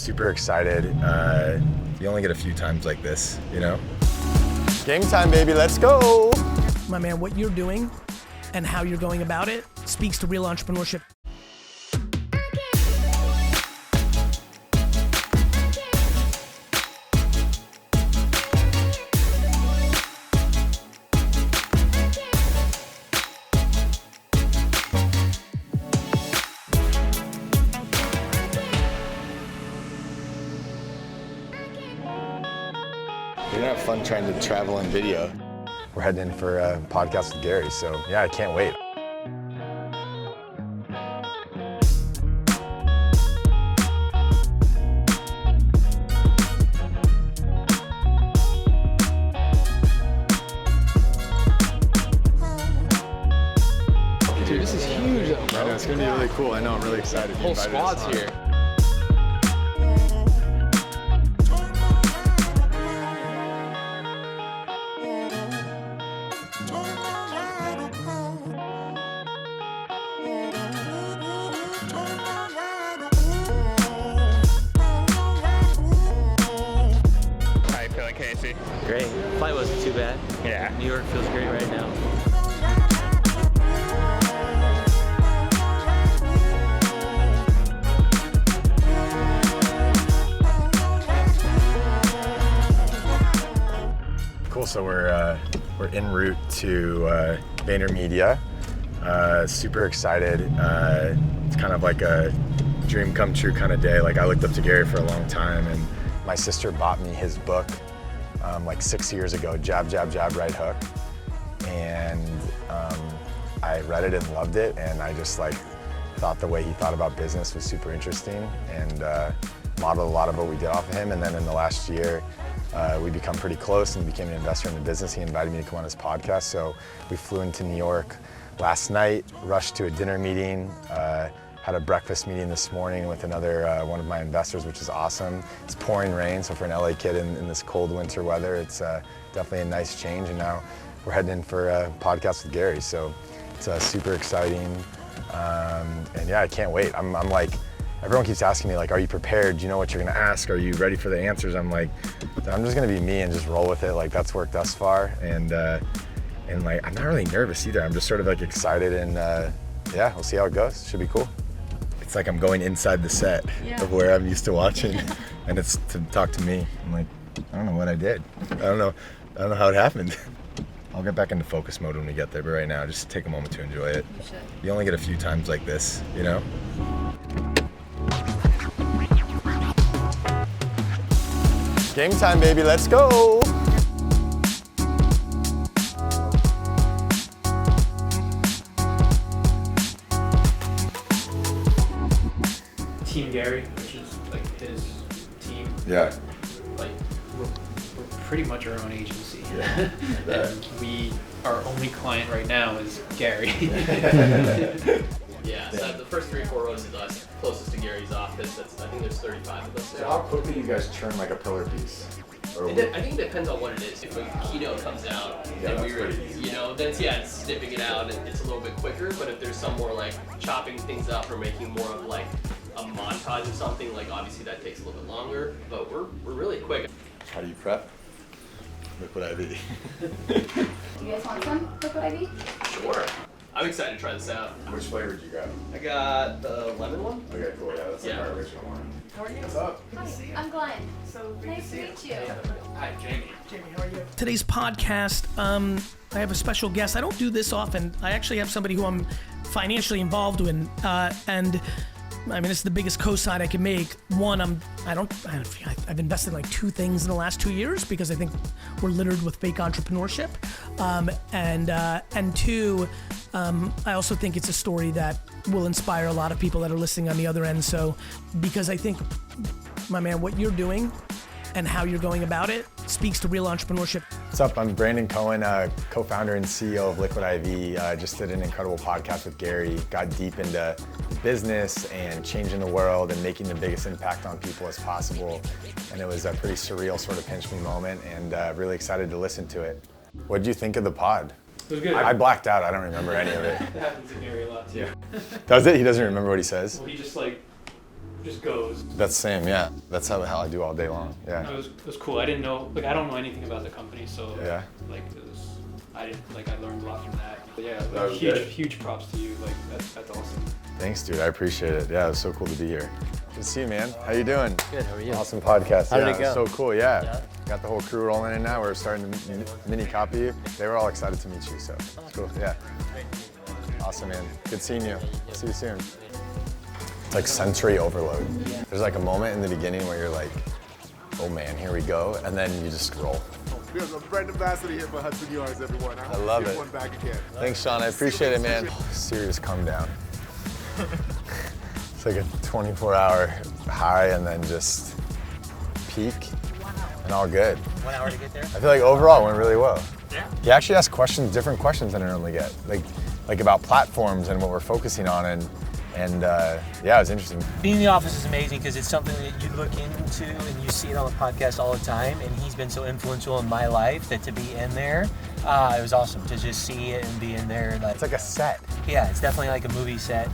Super excited. You only get a few times like this, you know? Game time, baby, let's go! My man, what you're doing and how you're going about it speaks to real entrepreneurship. We're gonna have fun trying to travel in video. We're heading in for a podcast with Gary, so yeah, I can't wait. Dude, this is huge though, bro. I know, it's gonna be really cool. I know, I'm really excited. Whole squad's here. How you feeling, Casey? Great. Flight wasn't too bad. Yeah. New York feels great right now. Cool, so we're en route to VaynerMedia. Super excited. It's kind of like a dream come true kind of day. Like, I looked up to Gary for a long time, and my sister bought me his book like 6 years ago, Jab, Jab, Jab, Right Hook. And I read it and loved it, and I just like thought the way he thought about business was super interesting, and modeled a lot of what we did off of him. And then in the last year, we become pretty close and became an investor in the business. He invited me to come on his podcast, so we flew into New York last night, rushed to a dinner meeting, had a breakfast meeting this morning with another one of my investors, which is awesome. It's pouring rain, so for an LA kid in this cold winter weather, it's definitely a nice change. And now we're heading in for a podcast with Gary, so it's super exciting. And yeah, I can't wait. I'm like, everyone keeps asking me, like, are you prepared? Do you know what you're gonna ask? Are you ready for the answers? I'm like, I'm just gonna be me and just roll with it. Like, that's worked thus far. And like, I'm not really nervous either. I'm just sort of like excited, and yeah, we'll see how it goes. Should be cool. It's like I'm going inside the set of where I'm used to watching, and it's to talk to me. I'm like, I don't know what I did. I don't know how it happened. I'll get back into focus mode when we get there, but right now, just take a moment to enjoy it. You should. You only get a few times like this, you know? Game time, baby, let's go! Team Gary, which is like his team. Yeah. Like we're pretty much our own agency. Yeah. And our only client right now is Gary. Yeah, so the first 3 or 4 rows is us, closest to Gary's office. I think there's 35 of us So there. how quickly do you guys turn like a pillar piece? Or I think it depends on what it is. If a keynote comes out Yeah, and that's we were, pretty easy. then it's snipping it out and it's a little bit quicker. But if there's some more like chopping things up or making more of like a montage of something, like obviously that takes a little bit longer. But we're really quick. How do you prep? Liquid I.V. Do you guys want some Liquid I.V? Sure. I'm excited to try this out. Which flavor did you grab? I got the lemon one. Okay, cool, yeah, that's Yeah. like our original one. How are you? What's up? Hi, I'm Glenn. So nice to meet you. Hi, Jamie. Jamie, how are you? Today's podcast, I have a special guest. I don't do this often. I actually have somebody who I'm financially involved with, and I mean, it's the biggest cosign I can make. One, I've invested in like 2 things in the last 2 years because I think we're littered with fake entrepreneurship. And 2, I also think it's a story that will inspire a lot of people that are listening on the other end. So, because I think, my man, what you're doing and how you're going about it speaks to real entrepreneurship. What's up? I'm Brandin Cohen, co-founder and CEO of Liquid I.V. Just did an incredible podcast with Gary, got deep into business and changing the world and making the biggest impact on people as possible. And it was a pretty surreal sort of pinch me moment, and really excited to listen to it. What did you think of the pod? It was good. I blacked out. I don't remember any of it. That happens to Gary a lot too. Does it? He doesn't remember what he says? Well, he just like just goes. That's the same, yeah. That's how I do all day long. Yeah. It was cool. I didn't know, like I don't know anything about the company, so Yeah. like I learned a lot from that. But yeah, That was huge good. huge props to you. Like that's awesome. Thanks, dude. I appreciate it. Yeah, it was so cool to be here. Good to see you, man. How you doing? Good, how are you? Awesome podcast. How did yeah, it go? So cool. Yeah. Yeah? Got the whole crew rolling in now. We're starting to mini copy you. They were all excited to meet you, so it's cool. Yeah. Awesome, man. Good seeing you. See you soon. It's like sensory overload. There's like a moment in the beginning where you're like, oh man, here we go, and then you just roll. We have a brand ambassador here for Hudson Yards, everyone. I love Get it. one back again. Thanks, Sean. I appreciate it, man. Serious come down. It's like a 24-hour high and then just peak and all good. 1 hour to get there? I feel like overall it went really well. Yeah. He actually asked different questions than I normally get, like about platforms and what we're focusing on, and yeah, it was interesting. Being in the office is amazing because it's something that you look into and you see it on the podcast all the time, and he's been so influential in my life that to be in there, it was awesome to just see it and be in there. It's like a set. Yeah, it's definitely like a movie set.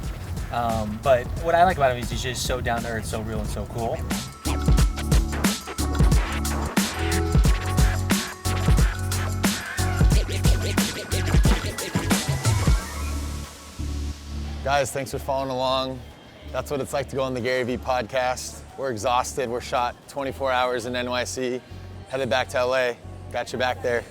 But what I like about him is he's just so down to earth, so real, and so cool. Guys, thanks for following along. That's what it's like to go on the Gary Vee podcast. We're exhausted. We're shot 24 hours in NYC, headed back to LA. Got you back there.